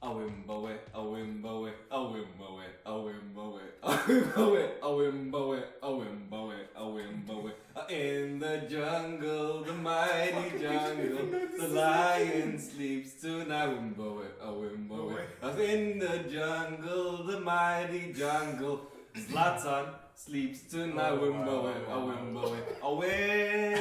Awimbowe, awimbowe, awimbowe, awimbowe, awimbowe, awimbowe, awimbowe, awimbowe. In the jungle, the mighty jungle, the lion sleeps tonight. Awimbowe, awimbowe. In the jungle, the mighty jungle, Zlatan sleeps tonight. Awimbowe, awimbowe, away,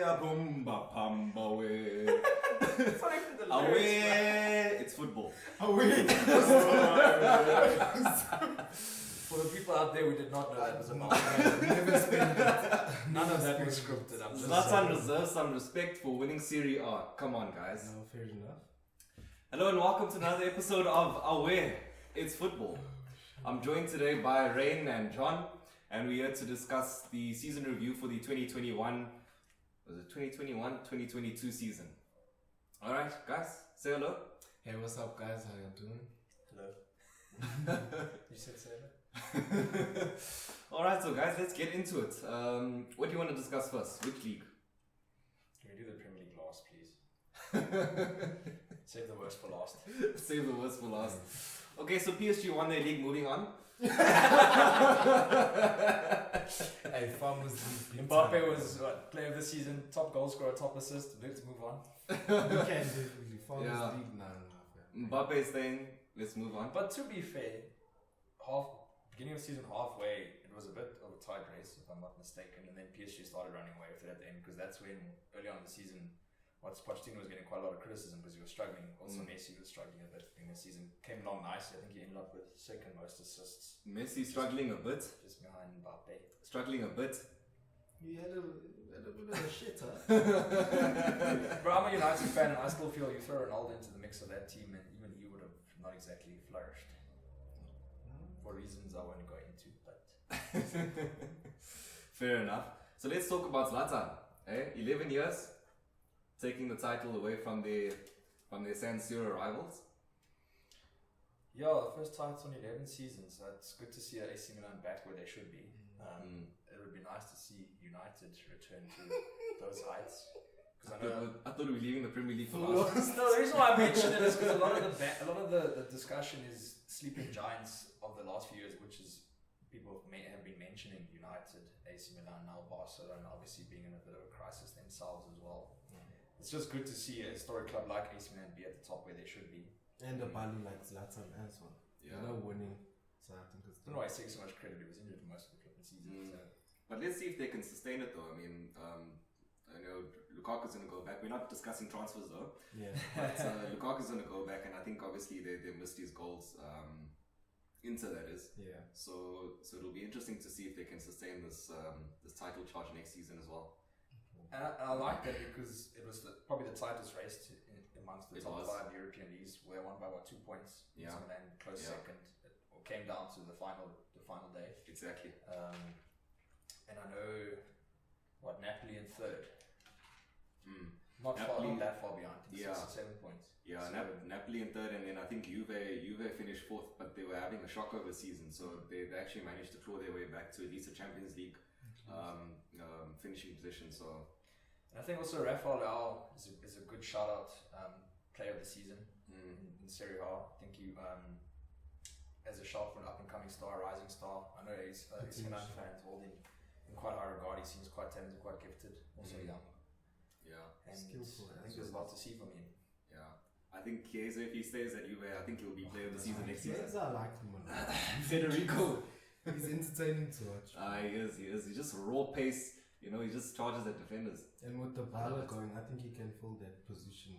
abumba pambowe. Away! It's football. Away! For the people out there who did not know that was about Never spent it. none of that was scripted. I'm just Zlatan saying. deserves some respect for winning Serie A. Come on, guys. No, fair enough. Hello and welcome to another episode of Away! It's football. I'm joined today by Reyn and John, and we're here to discuss the season review for the 2022 season. Alright, guys, say hello. Hey, what's up, guys? How you doing? Hello. You said Sarah? Alright, so guys, let's get into it. What do you want to discuss first? Which league? Can we do the Premier League last, please? Save the worst for last. Save the worst for last. Okay, so PSG won their league, moving on. Hey, Farmers League. Mbappe was what, player of the season, top goal scorer, top assist. Let's move on. We can definitely. Farmers Yeah. League, no. Mbappe is staying, let's move on. But to be fair, beginning of the season halfway, it was a bit of a tight race, if I'm not mistaken, and then PSG started running away with it at the end, because that's when early on in the season, Pochettino was getting quite a lot of criticism because he was struggling. Also, Messi was struggling a bit in the season. Came along nicely. I think he ended up with second most assists, Messi struggling a bit. just behind Mbappe. Struggling a bit. You had a bit of a shit, huh? But I'm a United fan, and I still feel you throw Ronaldo into the mix of that team, and even he would have not exactly flourished. For reasons I won't go into, but Fair enough. So let's talk about Zlatan. 11 years, taking the title away from their San Siro rivals. yeah, the first title in 11 seasons. So it's good to see AC Milan back where they should be. It would be nice to see United return to those heights. Because I thought we were leaving the Premier League for last. No, the reason why I mentioned it is because a lot of the discussion is sleeping giants of the last few years, which is people have been mentioning United, AC Milan, now Barcelona, obviously being in a bit of a crisis themselves as well. It's just good to see a historic club like AC Milan be at the top where they should be. And a Bali like Zlatan as well. Yeah. No winning. So I think it's I don't know why he's taking so much credit. He was injured for most of the flipping season. So. But let's see if they can sustain it though. I mean, I know Lukaku's going to go back. We're not discussing transfers though. Yeah. But Lukaku's going to go back, and I think obviously they missed his goals. Inter, that is. Yeah. So it'll be interesting to see if they can sustain this title charge next season as well. And I like that because it was probably the tightest race amongst the It top was. 5 European leagues. Where won by 2 points. Yeah. Some of them close Yeah. second. It came down to the final day. Exactly. And I know Napoli in third. Not Napoli, that far behind. I think yeah. 6 or 7 points. Yeah, So- Napoli in third, and then I think Juve finished fourth, but they were having a shock over season, so they actually managed to claw their way back to at least a Champions League finishing position. So And I think also Rafael Leao is a good shout out player of the season in Serie A. I think he as a shout for an up and coming star, rising star. I know he's Milan fans hold him in quite high regard. He seems quite talented, quite gifted, also young. yeah, And Skillful I think as there's a well. lot to see from him. yeah. I think Chiesa, if he stays at Juve, I think he'll be player of the season next season. Yes, I like him a lot. Federico. He's entertaining to watch. He is. He's just raw pace. You know, he just charges at defenders. And with the Bala going, I think he can fill that position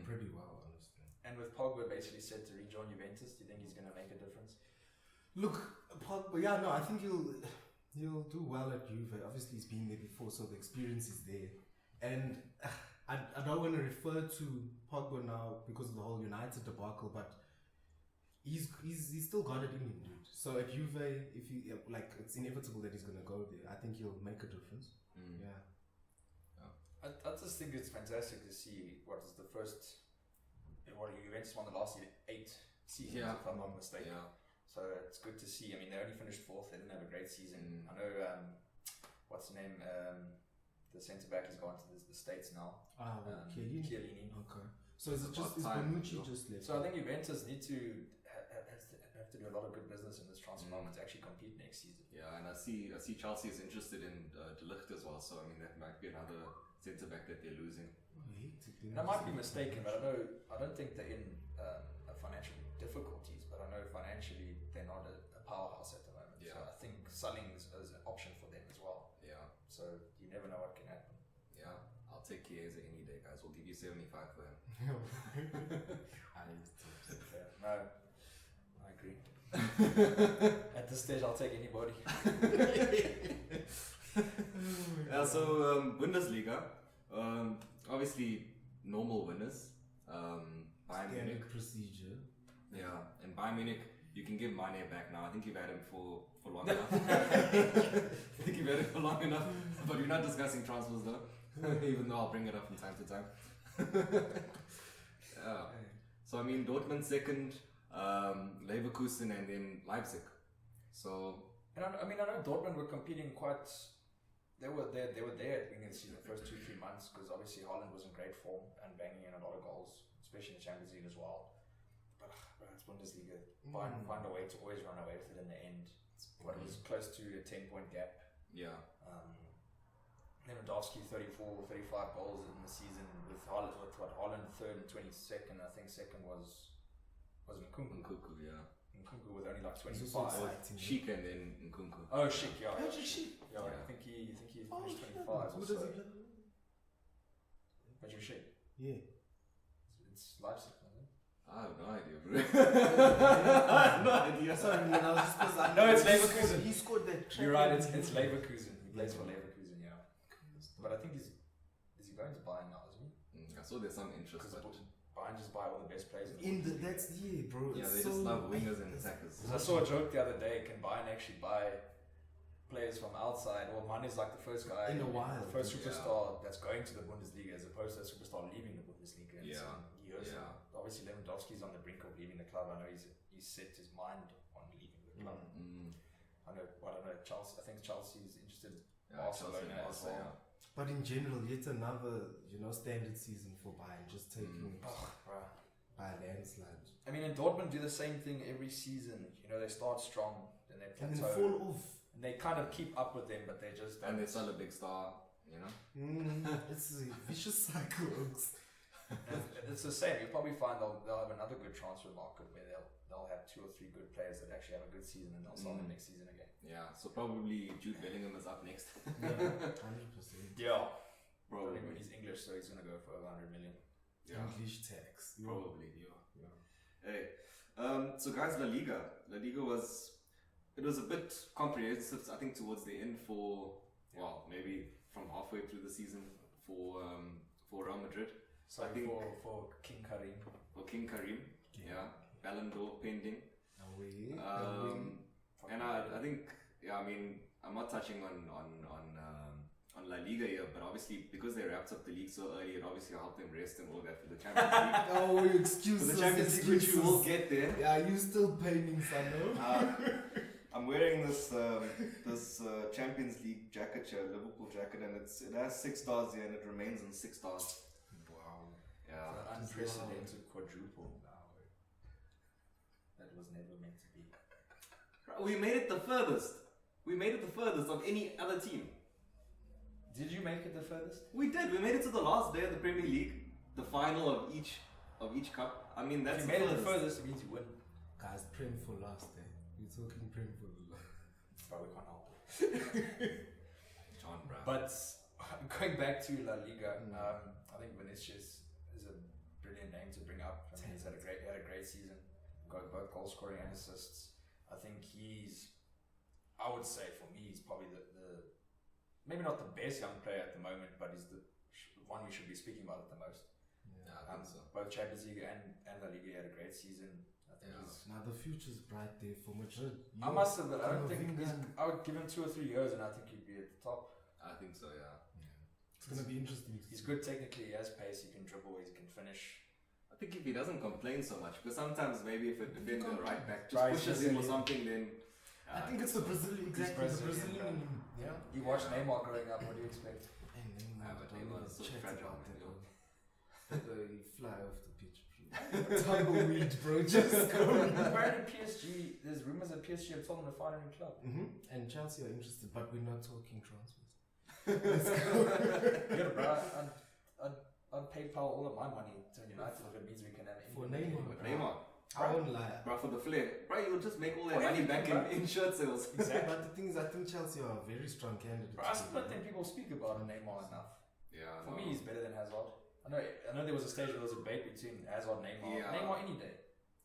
pretty well, honestly. And with Pogba basically said to rejoin Juventus, do you think he's going to make a difference? Look, Pogba, yeah, no, I think he'll do well at Juve. Obviously, he's been there before, so the experience is there. And I don't want to refer to Pogba now because of the whole United debacle, but he's still got it in him, dude. So at Juve, if he it's inevitable that he's gonna go there. I think he'll make a difference. Yeah. I just think it's fantastic to see what is the first. Juventus won the last 8 seasons, if I'm not mistaken. Yeah. So it's good to see. I mean, they only finished 4th. They didn't have a great season. I know. What's the name? The centre back has gone to the States now. Chiellini. Chiellini. Okay. So is it just is About time, Bonucci you know. just left? So I think Juventus need to have to do a lot of good business in this transfer market to actually compete next season. Yeah, and I see Chelsea is interested in De Ligt as well. So I mean that might be another centre back that they're losing. And I might be mistaken, but I don't think they're in financial difficulties. But I know financially they're not a powerhouse at the moment. Yeah. So I think selling is an option for them as well. Yeah, So you never know what can happen. yeah. I'll take Chiesa any day, guys. We'll give you 75 for him. Yeah, no, I agree. At this stage, I'll take anybody. Yeah, so Bundesliga, obviously normal winners. Bayern Munich, Standard procedure. yeah, and Bayern Munich, you can give Mane back now. I think you've had him for long enough. I think you've had him for long enough, but we're not discussing transfers though. Even though I'll bring it up from time to time. Yeah. So I mean, Dortmund second, Leverkusen, and then Leipzig. So And I know Dortmund were competing quite. They were there at the beginning of the season, the first 2-3 months, because obviously Holland was in great form and banging in a lot of goals, especially in the Champions League as well. But it's Bundesliga. Bayern find a way to always run away with it in the end. But it was close to a 10-point gap. yeah, Lewandowski 34, 35 goals in the season with Holland third and 22nd. I think second was Nkunku. Nkunku, yeah. Nkunku with only like It's 25. also exciting. Sheik and then Nkunku. Oh, Schick, yeah. How did she? Yeah, Yeah. I think he finished Oh, 25 Who or does so. he play? But you're Schick. Yeah. It's Leipzig, isn't it? I have no idea, bro. I have no idea. Sorry, man. I was just because I No, it's he Leverkusen. scored- He scored that. You're right, champion- it's Leverkusen. He plays for Leverkusen, yeah. But I think is he going to Bayern now, isn't he? I saw there's some interest, Because but Bayern just buy all the best players. In the that's bro. yeah, it's they so, just love wingers and attackers. Because I saw a joke the other day, can Bayern actually buy players from outside? Well, Mane is like the first guy, In a while. the first superstar that's going to the Bundesliga as opposed to a superstar leaving the Bundesliga in Yeah. some years. Yeah. Obviously, Lewandowski's on the brink of leaving the club. I know he's set his mind on leaving the club. I don't know, Chelsea. I think Chelsea's interested. Yeah, Barcelona Chelsea and as Barca, well. But in general, yet another standard season for Bayern, just taking Oh, bruh. by a landslide, I mean, and Dortmund do the same thing every season. They start strong, then they and then plateau, fall off. and they kind of keep up with them, but they just And they sell a big star, It's a vicious cycle. And it's the same. You'll probably find they'll have another good transfer market where they'll have 2 or 3 good players that actually have a good season, and they'll sell them next season again. Yeah, so probably Jude Bellingham is up next. 100%. Yeah, Probably. when he's English, so he's gonna go for over 100 million. Yeah, English tax. probably. Yeah. Hey, so guys, La Liga was a bit comprehensive. I think towards the end maybe from halfway through the season for Real Madrid. So I think for King Karim, King Karim, yeah, Ballon d'Or pending. Away. And I think, I mean, I'm not touching on La Liga here, but obviously because they wrapped up the league so early, it obviously helped them rest and all that for the Champions League. Oh, you excuses. For the Champions League, which we will get there. Yeah, you still painting, Sano? I'm wearing this Champions League jacket here, Liverpool jacket, and it has 6 stars here, and it remains in 6 stars. Wow. Yeah. an unprecedented quadruple. That was never meant to be. We made it the furthest. We made it the furthest of any other team. Did you make it the furthest? We did. We made it to the last day of the Premier League, the final of each cup. I mean, that's If you made it the furthest, it means you win. Guys, Prem for last day. We're talking Prem for last. But we can't help it. John Brown. But going back to La Liga, I think Vinicius is a brilliant name to bring up. I mean, he had a great season. Got both goal scoring and assists. I think I would say for me, he's probably the maybe not the best young player at the moment, but he's the one we should be speaking about it the most. Yeah, I think so. Both Champions League and La Liga had a great season. I think Now the future's bright there for Madrid. I must have, but I don't think Camavinga. I would give him 2 or 3 years, and I think he'd be at the top. I think so, yeah. It's gonna be interesting. He's good technically. He has pace. He can dribble. He can finish. I think if he doesn't complain so much, because sometimes maybe if a defender right back just Right, pushes him or something, then I think it's the Brazilian, exactly the Brazilian. Yeah. You watched Neymar growing up. What do you expect? And then but don't Neymar even is so chat fragile, about man, that, bro. They fly off the Tumbleweed, bro. Just go. Apparently PSG, there's rumours that PSG have told them to find a new club. And Chelsea are interested, but we're not talking transfers. Yeah, bro. I'd PayPal all of my money to United if it means we can have For Neymar. Neymar. I won't lie. Bro, for the flair. Bro, you'll just make all that money back in shirt sales. Exactly. But the thing is, I think Chelsea are a very strong candidate. Bro, I still don't think people speak about Neymar enough. Yeah, For me, he's better than Hazard. I know there was a stage where there was a debate between Hazard and Neymar. Yeah. Neymar any day.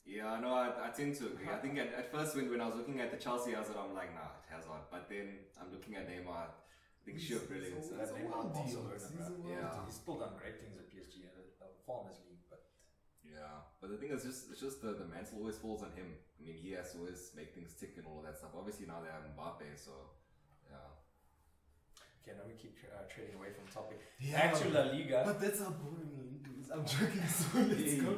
Yeah, no, I tend to agree. I think at first when I was looking at the Chelsea Hazard, I'm like, nah, Hazard. But then I'm looking at Neymar, I think sheer brilliance. He's a Neymar world deal. Barcelona, bro. Yeah. He's still done great things at PSG, the Farmers League, but Yeah, but the thing is, it's just the mantle always falls on him. I mean, he has to always make things tick and all of that stuff. Obviously now they have Mbappe, so yeah. okay, now we keep trading away from the topic. Yeah, Back to La Liga. But that's how boring La Liga is. I'm joking, so let's go.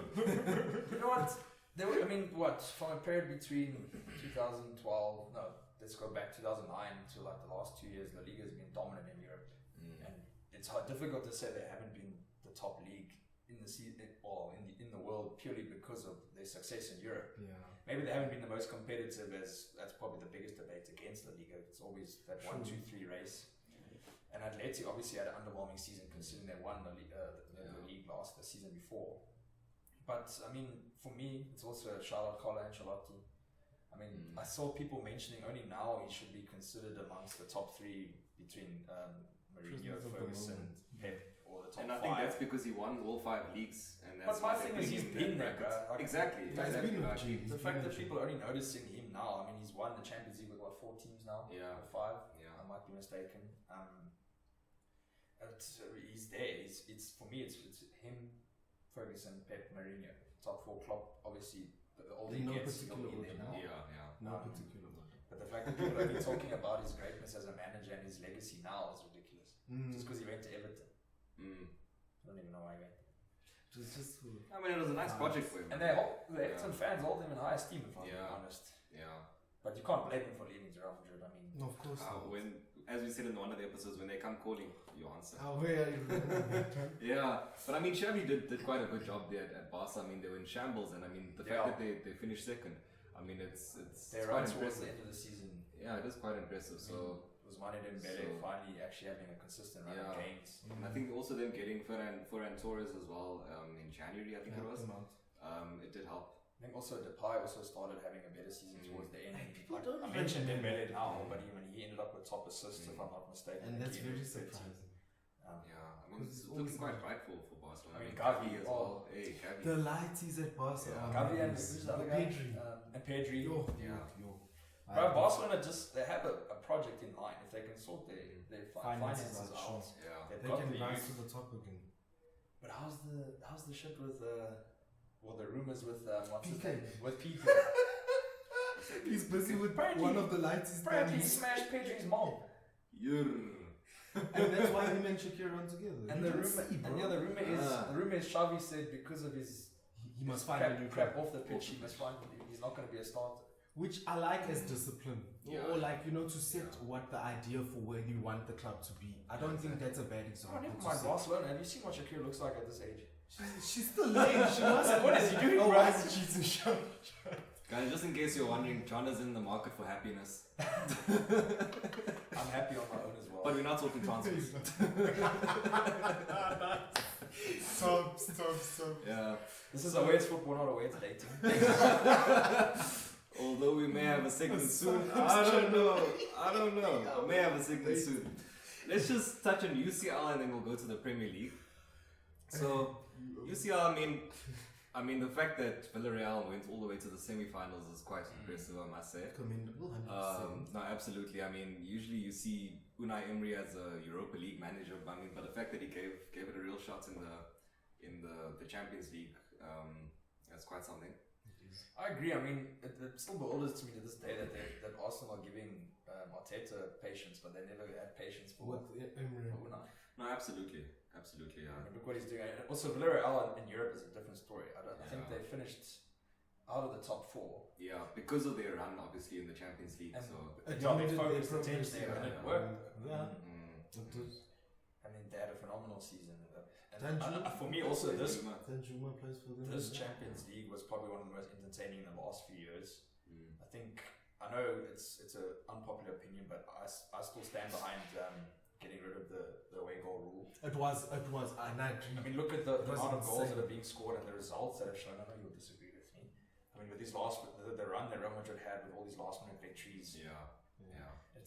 You know what? From a period between 2012, no, let's go back 2009 to like the last 2 years, La Liga has been dominant in Europe. And it's difficult to say they haven't been the top league in the in the world purely because of their success in Europe. Yeah. Maybe they haven't been the most competitive, as that's probably the biggest debate against La Liga. It's always that 1, 2, 3 race. And Atleti obviously had an underwhelming season considering they won the league the season before. But I mean, for me, it's also a shout out Carlo Ancelotti. I mean, I saw people mentioning only now he should be considered amongst the top 3 between Mourinho, Ferguson, Pep, or the top 5. And I think that's because he won all 5 leagues, and that's But my why thing they is, he's bring him been there, in brackets. bro. Like, Exactly. Yeah, he's exactly been right. with G. the fact that people are only noticing him now, I mean, he's won the Champions League with 4 teams now? Yeah. Or 5? Yeah. I might be mistaken. He's there. It's for me. It's him, Ferguson, Pep, Mourinho, top 4 Klopp. Obviously, the older he No gets, he'll particular be there now. Yeah. No particular order. But the fact that people are talking about his greatness as a manager and his legacy now is ridiculous. Just because he went to Everton. I don't even know why he went. Just I mean, it was a nice project for him. And the Everton fans hold him in high esteem, if I'm being honest. Yeah. But you can't blame him for leaving to Real Madrid. I mean, no, of course not. As we said in one of the episodes, when they come calling, you answer. Where are you? Yeah, but I mean, Xavi did quite a good job there at Barca. I mean, they were in shambles, and I mean, the fact that they finished second, I mean, it's they're quite right towards the impressive. end of the season. Yeah, it is quite impressive. So it was Mane Dembele finally actually having a consistent run of games. And I think also them getting Ferran Torres as well in January, I think it was. It did help. I think also Depay also started having a better season towards the end. People Like, don't I even mentioned remember. Dembele now, but even he ended up with top assists if I'm not mistaken. And that's He very was 13. surprising. Yeah, I mean, it's looking quite bright for Barcelona. I mean, Gavi Gavi as well. well. Hey, Gavi. The lighties at Barca. Yeah. Gavi and who's the other guy? Pedri. And Pedri. Yo. Bro, Barcelona they have a project in mind. If they can sort their finances Finances out, Yeah. they've They got can the rise youth. to the top again. But how's the shit with the rumors with what's his PK. name? With PK? He's busy with Apparently- one of the lighties. Apparently he smashed Pedri's mom. And that's why him and Shakira run together. And You the can rumor, see, bro. and yeah, the rumor is Xavi said because of his He must find a new crap club. off the pitch, he must find he's not going to be a starter. Which I like as discipline. Yeah. Or like, to set what the idea for where you want the club to be. I don't think that's a bad Oh, example. never to mind set. Barcelona. Have you seen what Shakira looks like at this age? She's still lame. She must. What is he doing, Oh, bro? why is he cheating? Shut. Guys, just in case you're wondering, John is in the market for happiness. I'm happy on my own as well. But we're not talking transfers. Stop. Yeah. This is a way it's football, not a way it's dating. Although we may have a segment soon. I don't know. We may have a segment soon. Let's just touch on UCL and then we'll go to the Premier League. So, UCL, I mean, the fact that Villarreal went all the way to the semi-finals is quite impressive, I must say. Commendable, 100%. No, absolutely. I mean, usually you see Unai Emery as a Europa League manager, but the fact that he gave it a real shot in the Champions League, that's quite something. I agree. I mean, it still bewilders to me to this day that Arsenal are giving Arteta patience, but they never had patience for Unai. No, absolutely. Yeah. I mean, look what he's doing. And also, Villarreal in Europe is a different story. I think they finished out of the top 4. Yeah, because of their run, obviously, in the Champions League. And So they focused attention there and it worked. Yeah. I mean, they had a phenomenal season. And for me also this Danjuma plays for them. this Champions League was probably one of the most entertaining in the last few years. I think, I know it's an unpopular opinion, but I still stand behind getting rid of the away goal rule. It was, and I agree. I mean, look at the amount of goals insane. that are being scored and the results that have shown. I know you'll disagree with me. I mean, with these the run that Real Madrid had with all these last minute victories. Yeah.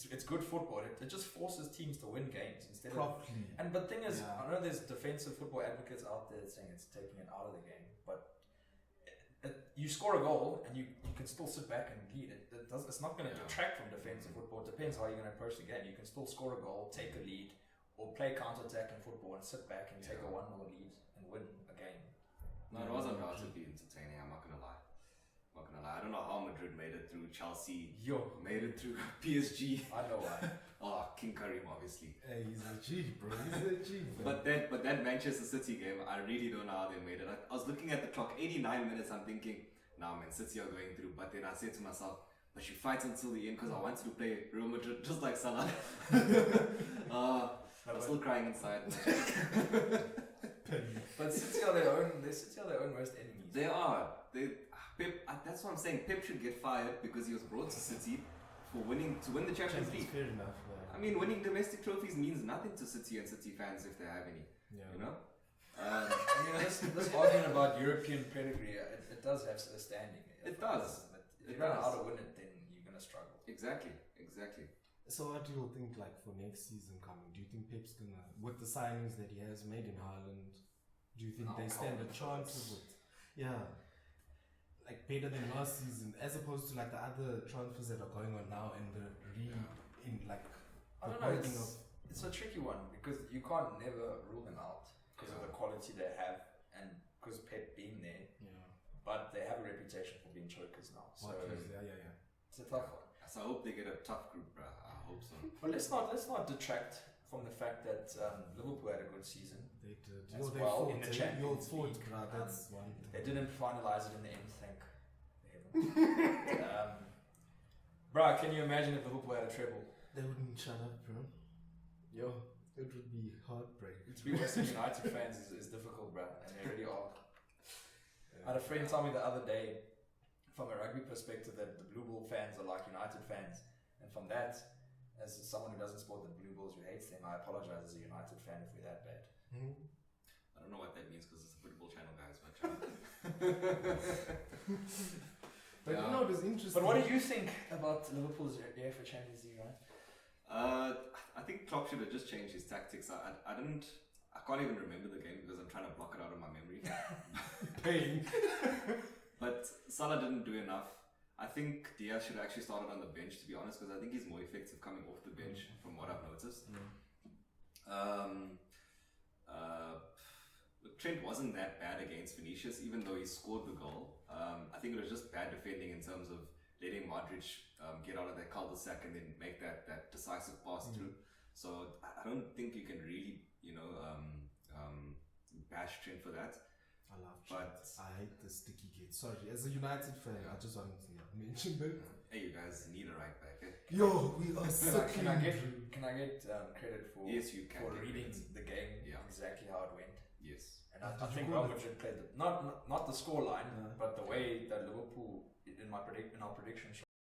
It's good football. It just forces teams to win games instead Properly. of. But thing is, I know there's defensive football advocates out there saying it's taking it out of the game, but you score a goal and you can still sit back and lead. It's not going to detract from defensive football. It depends how you're going to approach the game. You can still score a goal, take a lead, or play counter-attacking football and sit back and take a 1-0 lead and win a game. No, it wasn't relatively entertaining. I'm not gonna lie. I don't know how Madrid made it through Chelsea. Made it through PSG. I know why. Oh, King Karim, obviously. Hey, he's a G, bro. He's a G. But that Manchester City game, I really don't know how they made it. I was looking at the clock, 89 minutes. I'm thinking, nah, man, City are going through. But then I said to myself, but you fight until the end because I wanted to play Real Madrid just like Salah. I'm still crying inside. But City are their own. City are their own worst enemies. They are. Pep. That's what I'm saying. Pep should get fired because he was brought to City to win the Champions League. Fair enough. I mean, winning domestic trophies means nothing to City and City fans if they have any. Yeah. You know. I mean, this argument about European pedigree, it does have a standing. It does. But if you don't know how to win it, then you're gonna struggle. Exactly. So what do you think, like, for next season coming? Do you think Pep's gonna, with the signings that he has made in Ireland, do you think they stand a chance of it? Yeah. Like, better than last season, as opposed to, like, the other transfers that are going on now and the I don't know, it's a tricky one because you can't never rule them out because of the quality they have and because Pep being there. Yeah. But they have a reputation for being chokers now. So it's a tough one. So I hope they get a tough group, bruh. I hope so. But let's not detract from the fact that Liverpool had a good season. They did. As well in the Champions League. That's one thing. They didn't finalize it in the end, thank heaven. Bruh, can you imagine if Liverpool had a treble? They wouldn't shut up, bro. It would be heartbreaking. To be Western United fans is difficult, bruh, and they really are. I had a friend tell me the other day, from a rugby perspective, that the Blue Bull fans are like United fans, and from that, as someone who doesn't support the Blue Bulls, who hates them, I apologize as a United fan if we're that bad. I don't know what that means because it's a football channel, guys. But But you know, it was interesting. But what do you think about Liverpool's UEFA Champions League, right? I think Klopp should have just changed his tactics. I can't even remember the game because I'm trying to block it out of my memory. Pain. But Salah didn't do enough. I think Diaz should have actually started on the bench, to be honest, because I think he's more effective coming off the bench from what I've noticed. Trent wasn't that bad against Vinicius, even though he scored the goal. I think it was just bad defending in terms of letting Modric get out of that cul-de-sac and then make that decisive pass through. So I don't think you can really, bash Trent for that. I love Trent. I hate the sticky kids. Sorry, as a United fan, I just wanted to mention that. Hey, you guys need a right back, eh? Yo, we are sucking. Can I get credit for reading the game exactly how it went? Yes. And I think Real Madrid played not the score line, but the way that Liverpool in our prediction